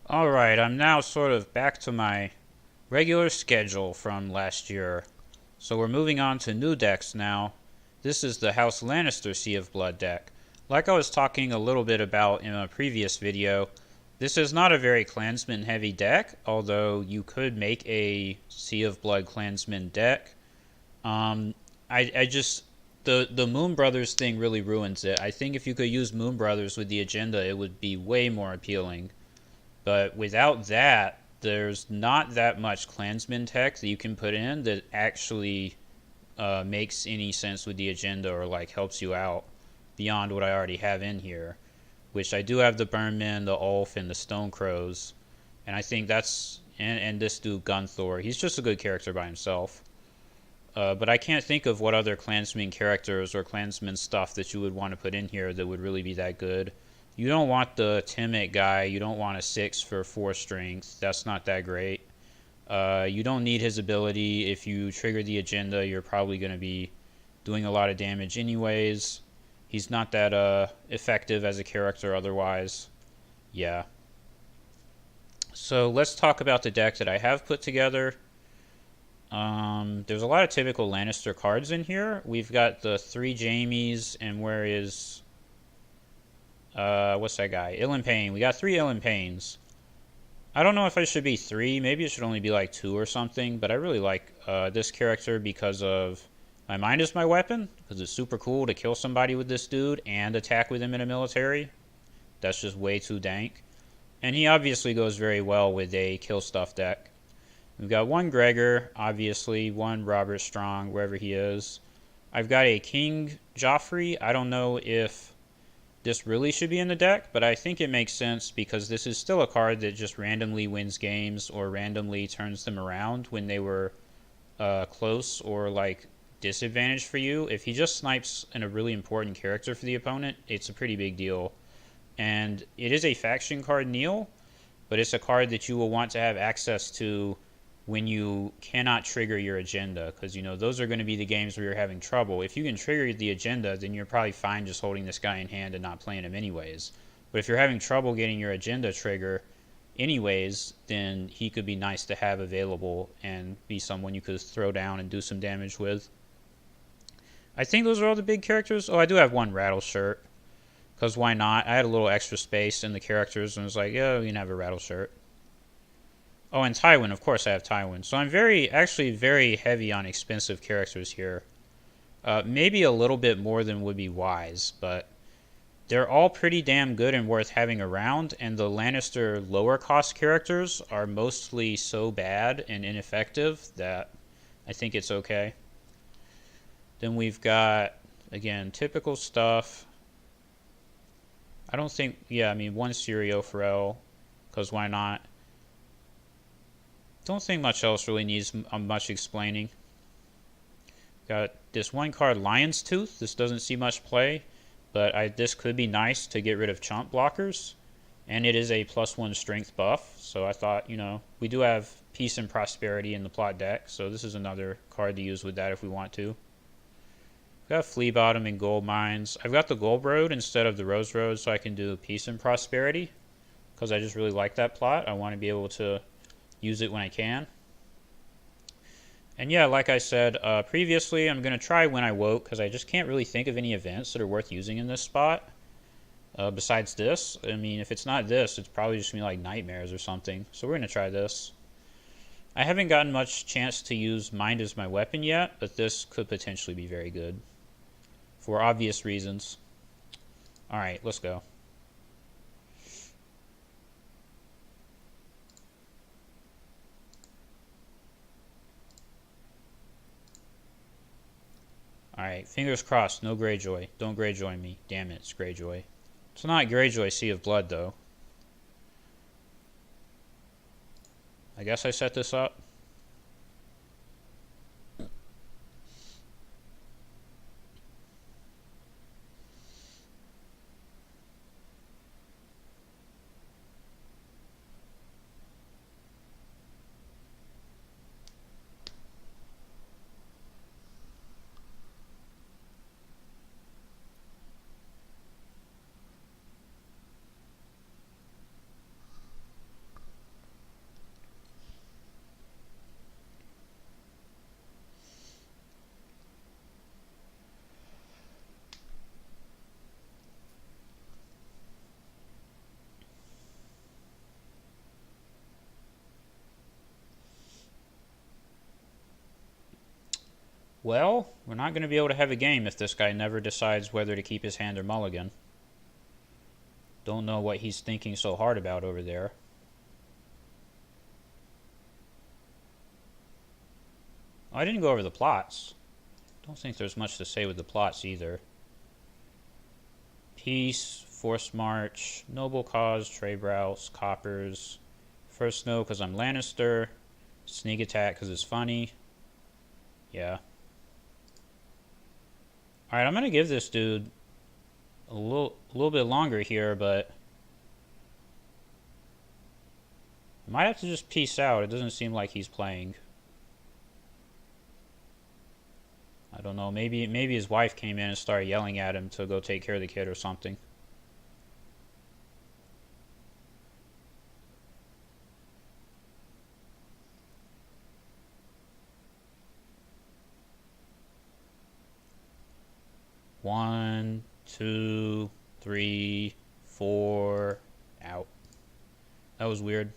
Alright, I'm now sort of back to my regular schedule from last year. So we're moving on to new decks now. This is the House Lannister Sea of Blood deck. Like I was talking a little bit about in a previous video, this is not a very Clansman heavy deck, although you could make a Sea of Blood Clansman deck. Um, I just the Moon Brothers thing really ruins it. I think if you could use Moon Brothers with the agenda, it would be way more appealing. But without that, there's not that much Klansman tech that you can put in that actually makes any sense with the agenda or like helps you out beyond what I already have in here. Which I do have the Burnmen, the Ulf, and the Stone Crows, and I think that's and this dude Gunthor. He's just a good character by himself. But I can't think of what other Klansman characters or Klansman stuff that you would want to put in here that would really be that good. You don't want the Timid guy. You don't want a 6 for 4 strength. That's not that great. You don't need his ability. If you trigger the agenda, you're probably going to be doing a lot of damage anyways. He's not that effective as a character otherwise. Yeah. So let's talk about the deck that I have put together. There's a lot of typical Lannister cards in here. We've got the 3 Jamies, and where is what's that guy? Ilan Payne. We got 3 Ilan Paynes. I don't know if it should be 3. Maybe it should only be like 2 or something. But I really like this character because of my mind is my weapon. Because it's super cool to kill somebody with this dude and attack with him in a military. That's just way too dank. And he obviously goes very well with a kill stuff deck. We've got 1 Gregor, obviously. 1 Robert Strong, wherever he is. I've got a King Joffrey. I don't know if this really should be in the deck, but I think it makes sense because this is still a card that just randomly wins games or randomly turns them around when they were close or like disadvantaged for you. If he just snipes in a really important character for the opponent, it's a pretty big deal. And it is a faction card, Neil, but it's a card that you will want to have access to when you cannot trigger your agenda, because you know those are going to be the games where you're having trouble. If you can trigger the agenda, then you're probably fine just holding this guy in hand and not playing him anyways. But if you're having trouble getting your agenda trigger anyways, then he could be nice to have available and be someone you could throw down and do some damage with. I think those are all the big characters. Oh, I do have 1 Rattle Shirt, because why not? I had a little extra space in the characters and was like, yeah, you can have a Rattle Shirt. Oh, and Tywin, of course I have Tywin. So I'm actually very heavy on expensive characters here. Maybe a little bit more than would be wise, but they're all pretty damn good and worth having around, and the Lannister lower cost characters are mostly so bad and ineffective that I think it's okay. Then we've got, again, typical stuff. I don't think, yeah, I mean, 1 Syrio Pharrell, because why not? Don't think much else really needs much explaining. Got this 1 card, Lion's Tooth. This doesn't see much play, but this could be nice to get rid of chomp blockers. And it is a +1 strength buff, so I thought, you know, we do have Peace and Prosperity in the plot deck, so this is another card to use with that if we want to. We've got Flea Bottom and Gold Mines. I've got the Gold Road instead of the Rose Road, so I can do Peace and Prosperity, because I just really like that plot. I want to be able to use it when I can. And yeah, like I said previously, I'm going to try When I Woke, because I just can't really think of any events that are worth using in this spot. Besides this, I mean, if it's not this, it's probably just going to be like Nightmares or something. So we're going to try this. I haven't gotten much chance to use Mind as my weapon yet, but this could potentially be very good. For obvious reasons. Alright, let's go. Alright, fingers crossed, no Greyjoy. Don't Greyjoy me. Damn it, it's Greyjoy. It's not Greyjoy Sea of Blood, though. I guess I set this up. Well, we're not going to be able to have a game if this guy never decides whether to keep his hand or mulligan. Don't know what he's thinking so hard about over there. Oh, I didn't go over the plots. Don't think there's much to say with the plots either. Peace, forced march, noble cause, trade routes, coppers. First snow because I'm Lannister. Sneak attack because it's funny. Yeah. Alright, I'm going to give this dude a little bit longer here, but I might have to just peace out. It doesn't seem like he's playing. I don't know. Maybe his wife came in and started yelling at him to go take care of the kid or something. One, two, three, four, out. That was weird.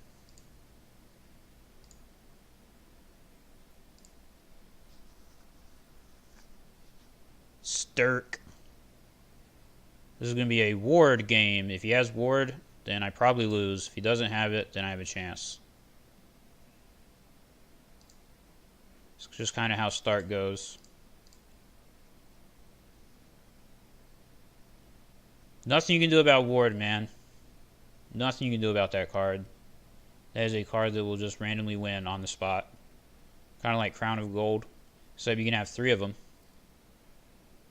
Stirk. This is going to be a ward game. If he has ward, then I probably lose. If he doesn't have it, then I have a chance. It's just kind of how start goes. Nothing you can do about ward, man. Nothing you can do about that card. That is a card that will just randomly win on the spot. Kind of like Crown of Gold. Except you can have 3 of them.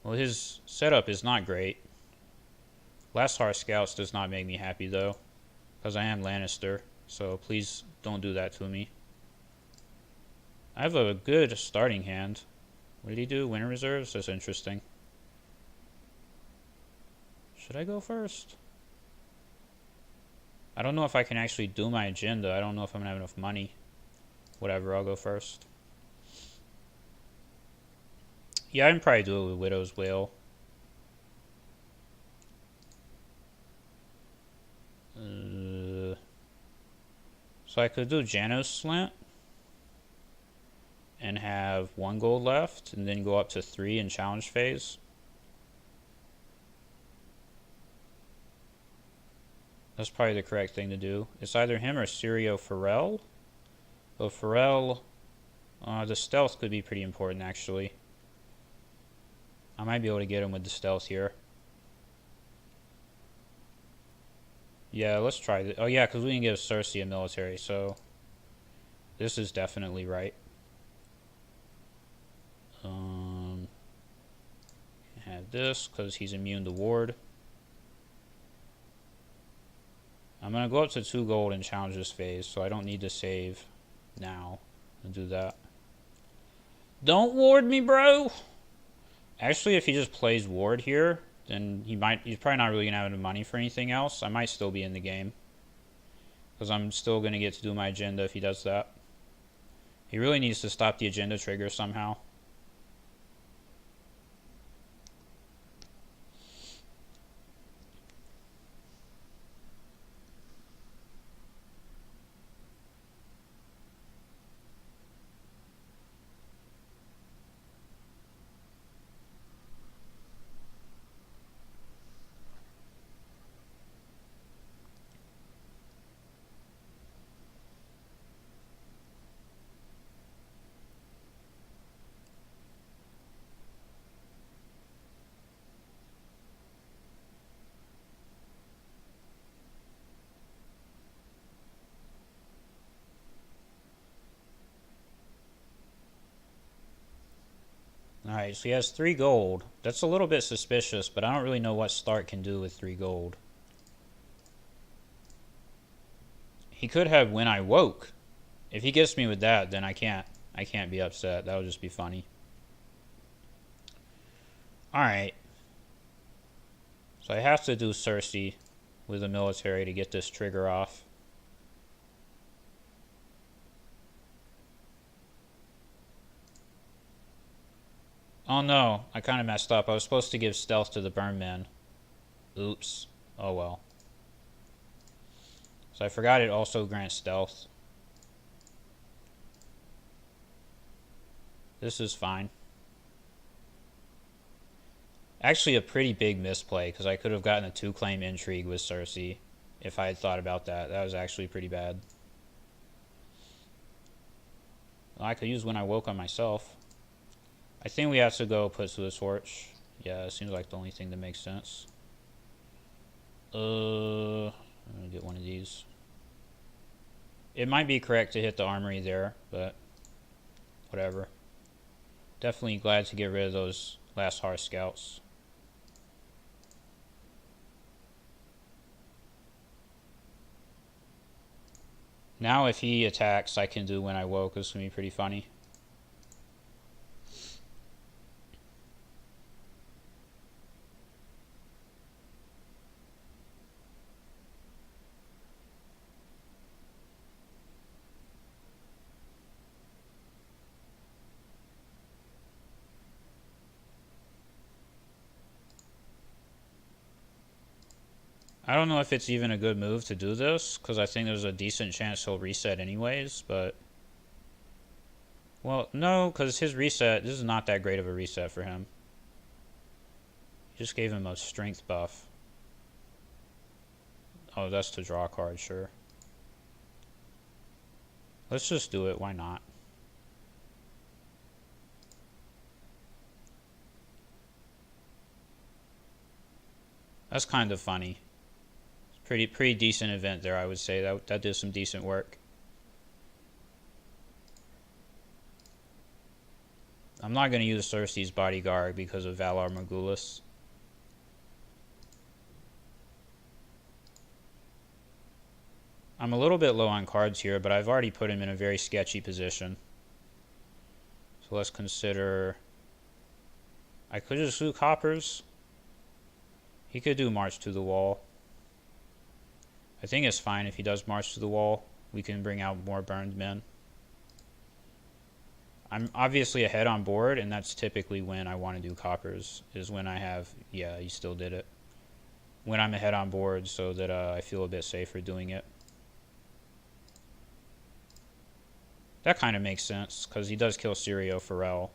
Well, his setup is not great. Lashar Scouts does not make me happy, though. Because I am Lannister. So please don't do that to me. I have a good starting hand. What did he do? Winter Reserves? That's interesting. Should I go first? I don't know if I can actually do my agenda. I don't know if I'm going to have enough money. Whatever, I'll go first. Yeah, I can probably do it with Widow's Wail. So I could do Janos Slant. And have 1 gold left. And then go up to 3 in challenge phase. That's probably the correct thing to do. It's either him or Syrio Pharrell. But Pharrell, the stealth could be pretty important, actually. I might be able to get him with the stealth here. Yeah, let's try this. Oh, yeah, because we can give Cersei a military, so this is definitely right. Have this, because he's immune to ward. I'm going to go up to 2 gold and challenge this phase, so I don't need to save now and do that. Don't ward me, bro! Actually, if he just plays ward here, then he's probably not really going to have enough money for anything else. I might still be in the game. Because I'm still going to get to do my agenda if he does that. He really needs to stop the agenda trigger somehow. Alright, so he has 3 gold. That's a little bit suspicious, but I don't really know what Stark can do with 3 gold. He could have When I Woke. If he gets me with that, then I can't be upset. That would just be funny. Alright. So I have to do Cersei with the military to get this trigger off. Oh no, I kind of messed up. I was supposed to give stealth to the burn men. Oops. Oh well. So I forgot it also grants stealth. This is fine. Actually, a pretty big misplay, because I could have gotten a 2-claim intrigue with Cersei if I had thought about that. That was actually pretty bad. Well, I could use When I Woke on myself. I think we have to go put to the torch. Yeah, it seems like the only thing that makes sense. I'm gonna get one of these. It might be correct to hit the armory there, but whatever. Definitely glad to get rid of those last Hearth Scouts. Now if he attacks, I can do When I Woke. This is going to be pretty funny. I don't know if it's even a good move to do this, because I think there's a decent chance he'll reset anyways, but... Well, no, because his reset, this is not that great of a reset for him. Just gave him a strength buff. Oh, that's to draw a card, sure. Let's just do it, why not? That's kind of funny. Pretty decent event there, I would say. That did some decent work. I'm not going to use Cersei's bodyguard because of Valar Morghulis. I'm a little bit low on cards here, but I've already put him in a very sketchy position. So let's consider... I could just do Coppers. He could do March to the Wall. I think it's fine if he does March to the Wall. We can bring out more burned men. I'm obviously ahead on board, and that's typically when I want to do Coppers, is when I have... Yeah, he still did it. When I'm ahead on board, so that I feel a bit safer doing it. That kind of makes sense, because he does kill Syrio Forel.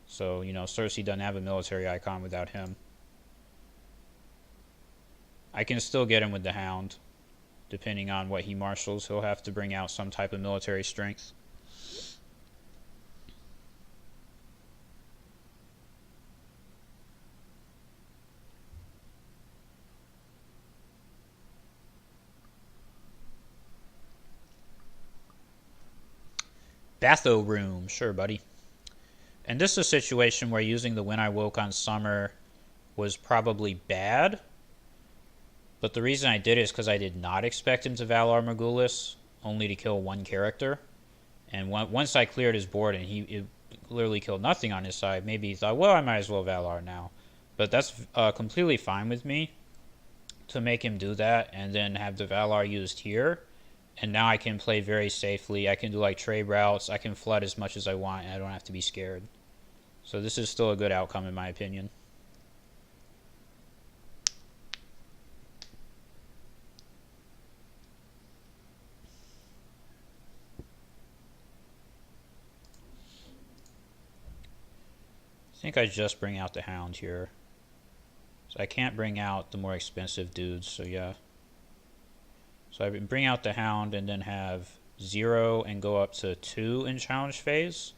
So, you know, Cersei doesn't have a military icon without him. I can still get him with the Hound. Depending on what he marshals, he'll have to bring out some type of military strength. Batho Room, sure, buddy. And this is a situation where using the When I Woke on Summer was probably bad. But the reason I did it is because I did not expect him to Valar Morghulis, only to kill one character. And once I cleared his board and he clearly killed nothing on his side, maybe he thought, well, I might as well Valar now. But that's completely fine with me to make him do that and then have the Valar used here. And now I can play very safely. I can do like trade routes. I can flood as much as I want and I don't have to be scared. So this is still a good outcome in my opinion. I think I just bring out the Hound here. So I can't bring out the more expensive dudes, so yeah. So I bring out the Hound and then have 0 and go up to 2 in challenge phase.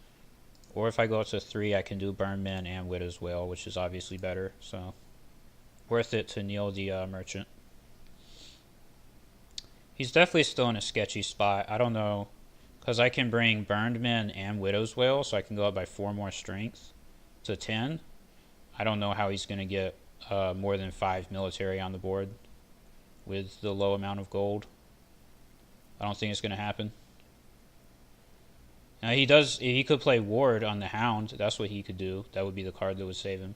Or if I go up to 3, I can do Burn Men and Widow's Wail, which is obviously better. So worth it to kneel the Merchant. He's definitely still in a sketchy spot. I don't know, because I can bring Burned Men and Widow's Wail, so I can go up by 4 more strength to 10. I don't know how he's going to get more than 5 military on the board with the low amount of gold. I don't think it's going to happen. Now he could play Ward on the Hound. That's what he could do. That would be the card that would save him.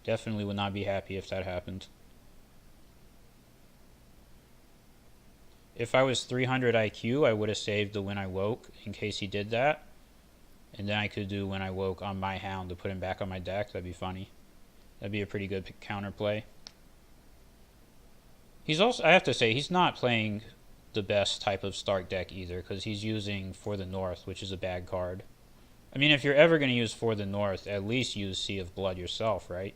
Definitely would not be happy if that happened. If I was 300 IQ, I would have saved the When I Woke in case he did that. And then I could do When I Woke on my Hound to put him back on my deck. That'd be funny. That'd be a pretty good counterplay. He's also, I have to say, he's not playing the best type of Stark deck either, because he's using For the North, which is a bad card. I mean, if you're ever going to use For the North, at least use Sea of Blood yourself, right?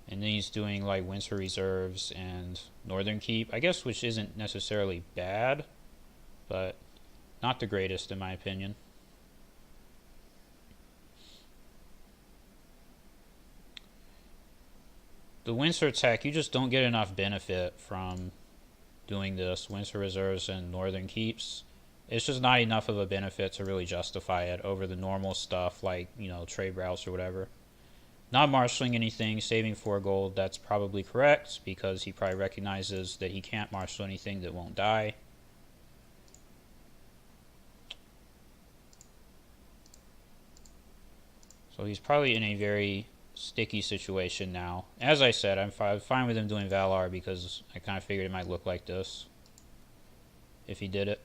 And then he's doing like Winter Reserves and Northern Keep, I guess, which isn't necessarily bad, but not the greatest in my opinion. The Winter tech, you just don't get enough benefit from doing this Winter Reserves and Northern Keeps. It's just not enough of a benefit to really justify it over the normal stuff like, trade routes or whatever. Not marshaling anything, saving 4 gold, that's probably correct because he probably recognizes that he can't marshal anything that won't die. So he's probably in a very sticky situation now. As I said, I'm fine with him doing Valar because I kind of figured it might look like this if he did it.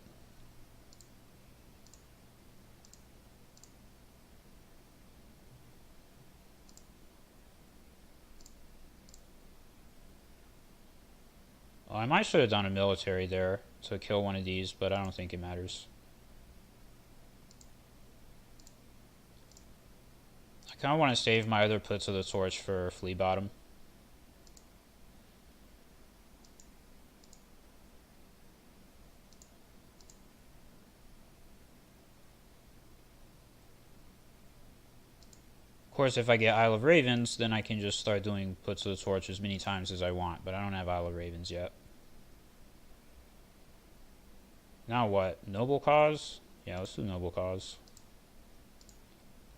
Well, I might should have done a military there to kill one of these, but I don't think it matters. I kind of want to save my other Puts of the Torch for Flea Bottom. Of course, if I get Isle of Ravens, then I can just start doing Puts of the Torch as many times as I want, but I don't have Isle of Ravens yet. Now what? Noble Cause? Yeah, let's do Noble Cause.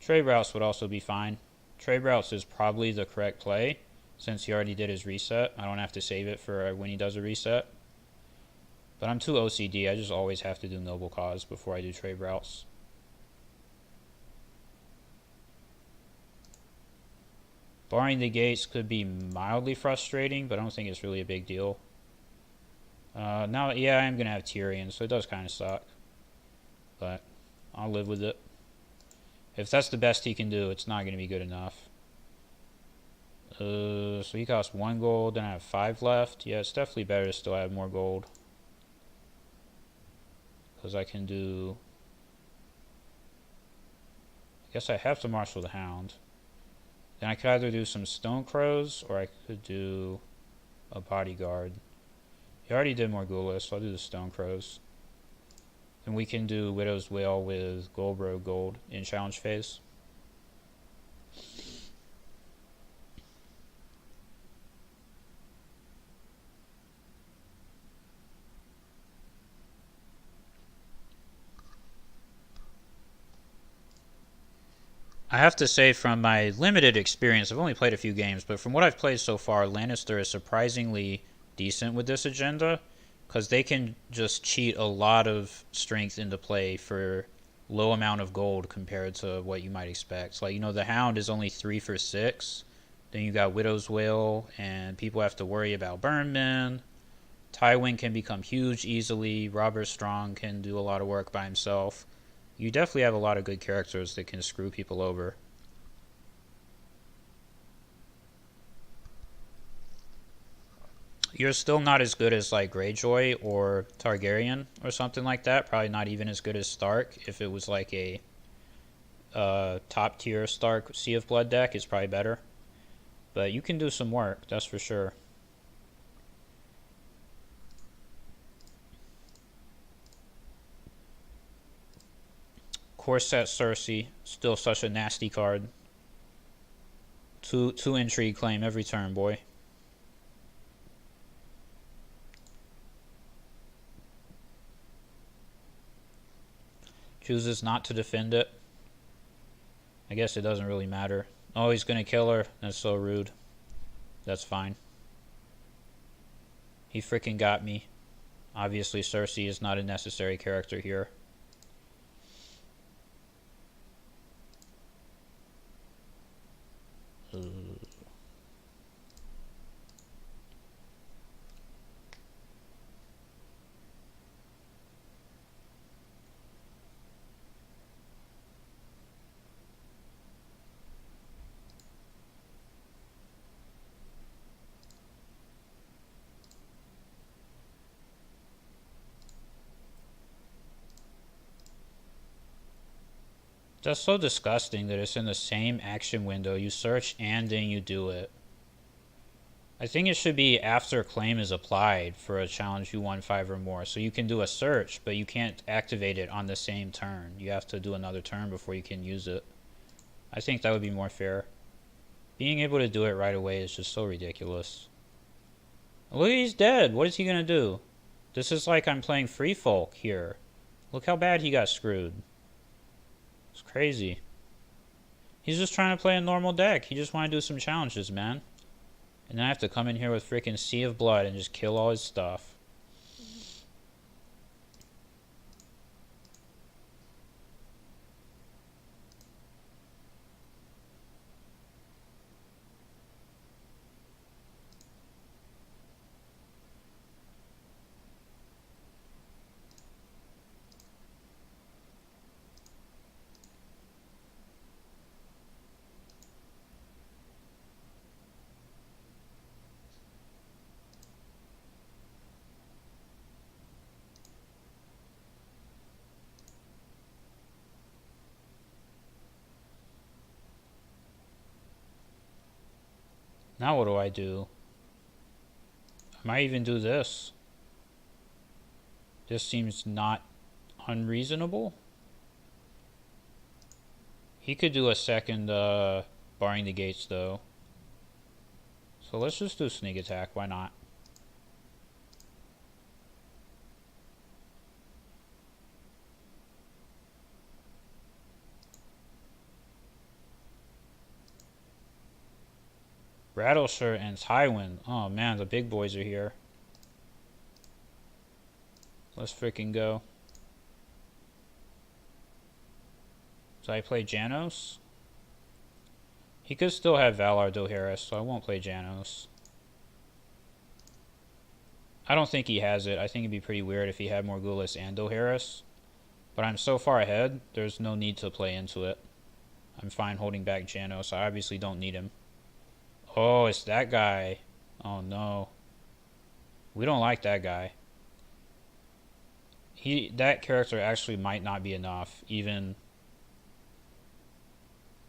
Trade routes would also be fine. Trade routes is probably the correct play since he already did his reset. I don't have to save it for when he does a reset. But I'm too OCD. I just always have to do Noble Cause before I do trade routes. Barring the gates could be mildly frustrating, but I don't think it's really a big deal. Now, yeah, I'm going to have Tyrion, so it does kind of suck. But I'll live with it. If that's the best he can do, it's not going to be good enough. So he costs 1 gold, then I have 5 left. Yeah, it's definitely better to still have more gold. Because I can do... I guess I have to marshal the Hound. Then I could either do some Stone Crows, or I could do a Bodyguard. He already did Morghulis, so I'll do the Stone Crows. And we can do Widow's Wail with Goldbro Gold in challenge phase. I have to say, from my limited experience, I've only played a few games, but from what I've played so far, Lannister is surprisingly decent with this agenda because they can just cheat a lot of strength into play for low amount of gold compared to what you might expect. Like, the Hound is only 3 for 6. Then you got Widow's Wail, and people have to worry about Burnman. Tywin can become huge easily. Robert Strong can do a lot of work by himself. You definitely have a lot of good characters that can screw people over. You're still not as good as like Greyjoy or Targaryen or something like that. Probably not even as good as Stark. If it was like a top tier Stark Sea of Blood deck, it's probably better. But you can do some work, that's for sure. Corset Cersei, still such a nasty card. Two intrigue claim every turn, boy. Chooses not to defend it. I guess it doesn't really matter. Oh, he's gonna kill her. That's so rude. That's fine. He freaking got me. Obviously, Cersei is not a necessary character here. That's so disgusting that it's in the same action window. You search and then you do it. I think it should be after claim is applied for a challenge you won 5 or more. So you can do a search, but you can't activate it on the same turn. You have to do another turn before you can use it. I think that would be more fair. Being able to do it right away is just so ridiculous. Look, he's dead. What is he gonna do? This is like I'm playing Free Folk here. Look how bad he got screwed. It's crazy. He's just trying to play a normal deck. He just want to do some challenges, man. And then I have to come in here with freaking Sea of Blood and just kill all his stuff. Now what do I do? I might even do this. This seems not unreasonable. He could do a second barring the gates though. So let's just do sneak attack. Why not? Rattleshirt and Tywin. Oh man, the big boys are here. Let's freaking go. So I play Janos. He could still have Valar Dohaeris, so I won't play Janos. I don't think he has it. I think it'd be pretty weird if he had Morghulis and Dohaeris. But I'm so far ahead, there's no need to play into it. I'm fine holding back Janos. I obviously don't need him. Oh, it's that guy. Oh no. We don't like that guy. That character actually might not be enough, even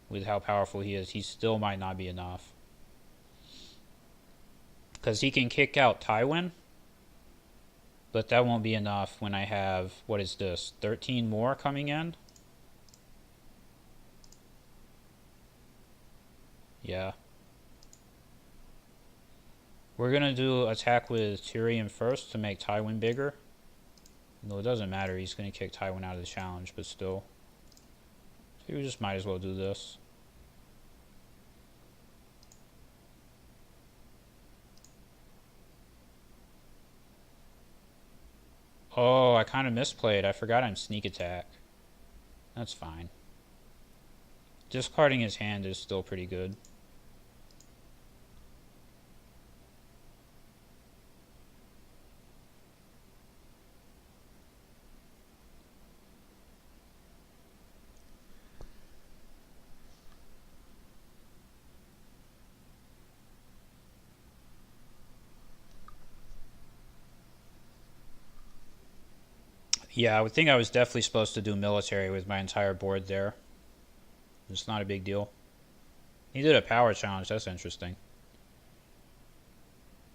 with how powerful he is. He still might not be enough. Because he can kick out Tywin, but that won't be enough when I have, what is this, 13 more coming in? Yeah. We're going to do attack with Tyrion first to make Tywin bigger. No, it doesn't matter. He's going to kick Tywin out of the challenge, but still. So we just might as well do this. Oh, I kind of misplayed. I forgot I'm sneak attack. That's fine. Discarding his hand is still pretty good. Yeah, I would think I was definitely supposed to do military with my entire board there. It's not a big deal. He did a power challenge. That's interesting.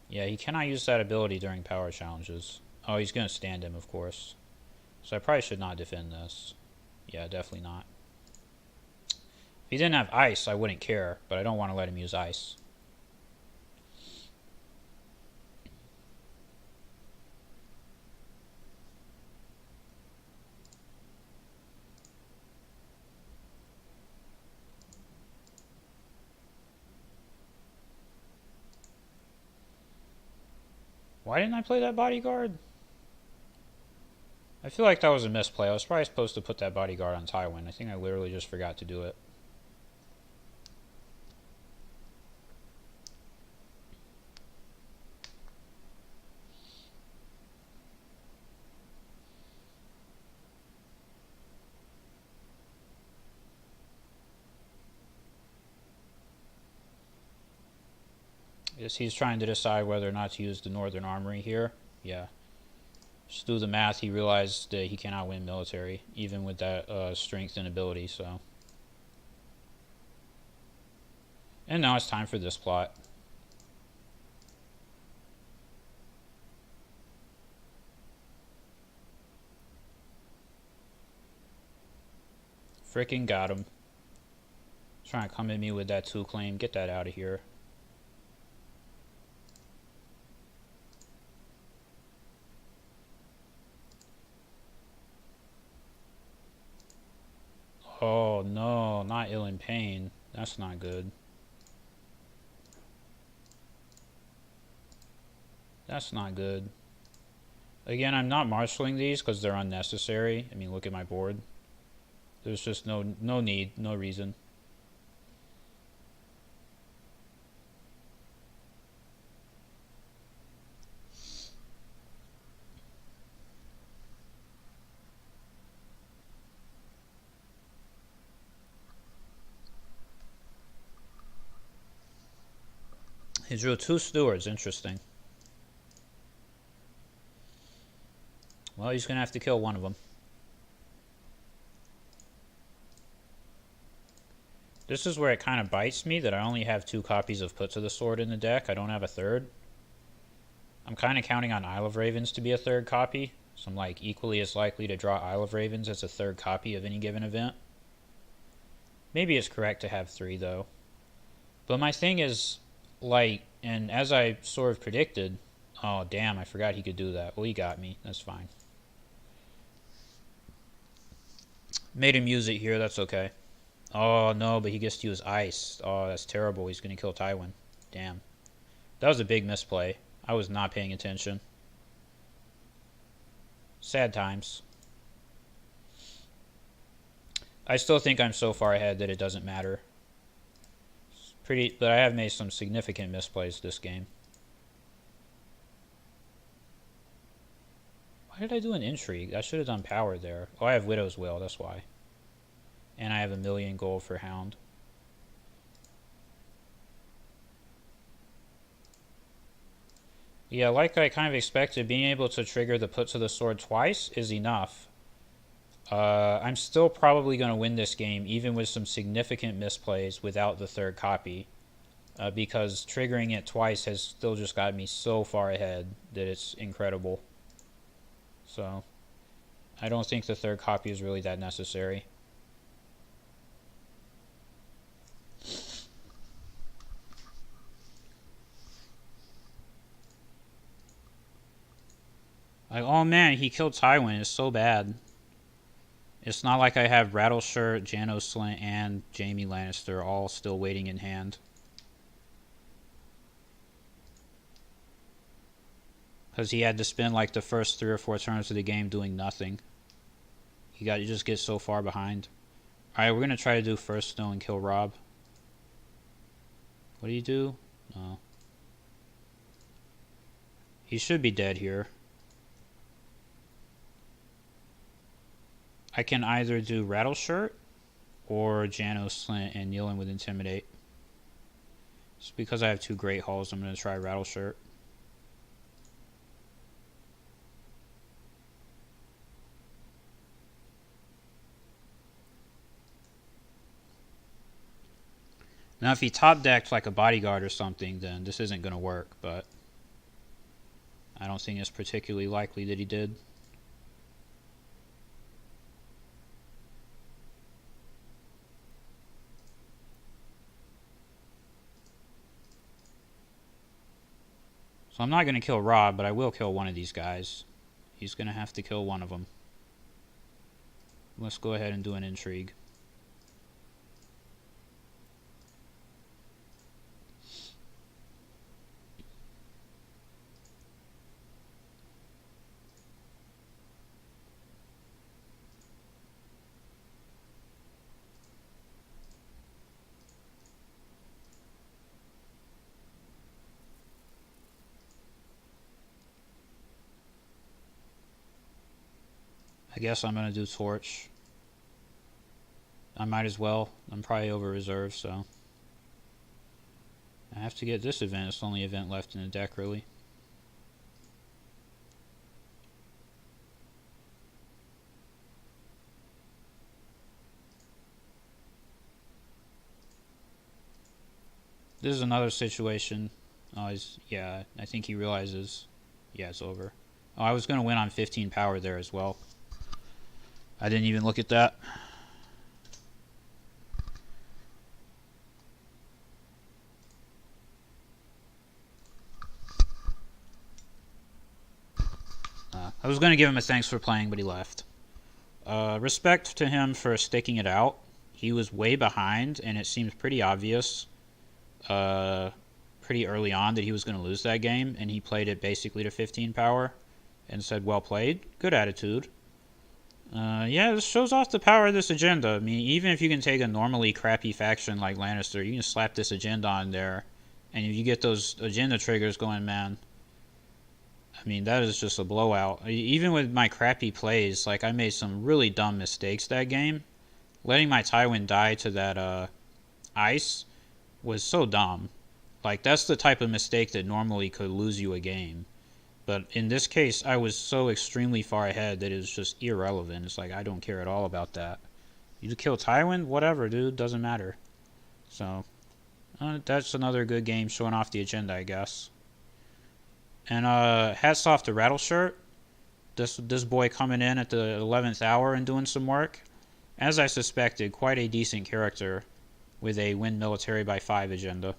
Yeah, he cannot use that ability during power challenges. Oh, he's going to stand him, of course. So I probably should not defend this. Yeah, definitely not. If he didn't have ice, I wouldn't care, but I don't want to let him use ice. Why didn't I play that bodyguard? I feel like that was a misplay. I was probably supposed to put that bodyguard on Tywin. I think I literally just forgot to do it. Yes, he's trying to decide whether or not to use the Northern Armory here. Yeah. Just do the math. He realized that he cannot win military, even with that strength and ability, so... And now it's time for this plot. Freaking got him. Trying to come at me with that 2 claim. Get that out of here. Oh no, not ill in pain. That's not good. That's not good. Again, I'm not marshaling these because they're unnecessary. I mean, look at my board. There's just no need, no reason. He drew 2 stewards. Interesting. Well, he's going to have to kill one of them. This is where it kind of bites me that I only have 2 copies of Put to the Sword in the deck. I don't have a third. I'm kind of counting on Isle of Ravens to be a third copy. So I'm like equally as likely to draw Isle of Ravens as a third copy of any given event. Maybe it's correct to have 3 though. But my thing is, like, and as I sort of predicted, oh damn, I forgot he could do that. Well, he got me. That's fine. Made him use it here. That's okay. Oh no, but he gets to use ice. Oh, that's terrible. He's going to kill Tywin. Damn. That was a big misplay. I was not paying attention. Sad times. I still think I'm so far ahead that it doesn't matter. But I have made some significant misplays this game. Why did I do an intrigue? I should have done power there. Oh, I have Widow's Will, that's why. And I have 1,000,000 gold for Hound. Yeah, like I kind of expected, being able to trigger the Put to the Sword twice is enough. I'm still probably going to win this game, even with some significant misplays without the third copy. Because triggering it twice has still just got me so far ahead that it's incredible. So, I don't think the third copy is really that necessary. Like, oh man, he killed Tywin. It's so bad. It's not like I have Rattleshirt, Janos Slynt, and Jaime Lannister all still waiting in hand. Because he had to spend like the first 3 or 4 turns of the game doing nothing. You just get so far behind. Alright, we're going to try to do first snow and kill Robb. What do you do? No. He should be dead here. I can either do Rattleshirt or Janos Slynt and Yulin with Intimidate. Just because I have 2 Great Halls, I'm going to try Rattleshirt. Now, if he top decked like a bodyguard or something, then this isn't going to work, but I don't think it's particularly likely that he did. So I'm not going to kill Robb, but I will kill one of these guys. He's going to have to kill one of them. Let's go ahead and do an intrigue. I guess I'm going to do Torch. I might as well. I'm probably over reserve, so. I have to get this event. It's the only event left in the deck, really. This is another situation. Oh, yeah, I think he realizes. Yeah, it's over. Oh, I was going to win on 15 power there as well. I didn't even look at that. I was going to give him a thanks for playing, but he left. Respect to him for sticking it out. He was way behind, and it seems pretty obvious pretty early on that he was going to lose that game, and he played it basically to 15 power and said, well played. Good attitude. Yeah, this shows off the power of this agenda. I mean, even if you can take a normally crappy faction like Lannister, you can slap this agenda on there, and if you get those agenda triggers going, man, I mean, that is just a blowout. Even with my crappy plays, like, I made some really dumb mistakes that game. Letting my Tywin die to that, ice was so dumb. Like, that's the type of mistake that normally could lose you a game. But in this case, I was so extremely far ahead that it was just irrelevant. It's like, I don't care at all about that. You kill Tywin? Whatever, dude. Doesn't matter. So, that's another good game showing off the agenda, I guess. And hats off to Rattleshirt. This boy coming in at the 11th hour and doing some work. As I suspected, quite a decent character with a win military by 5 agenda.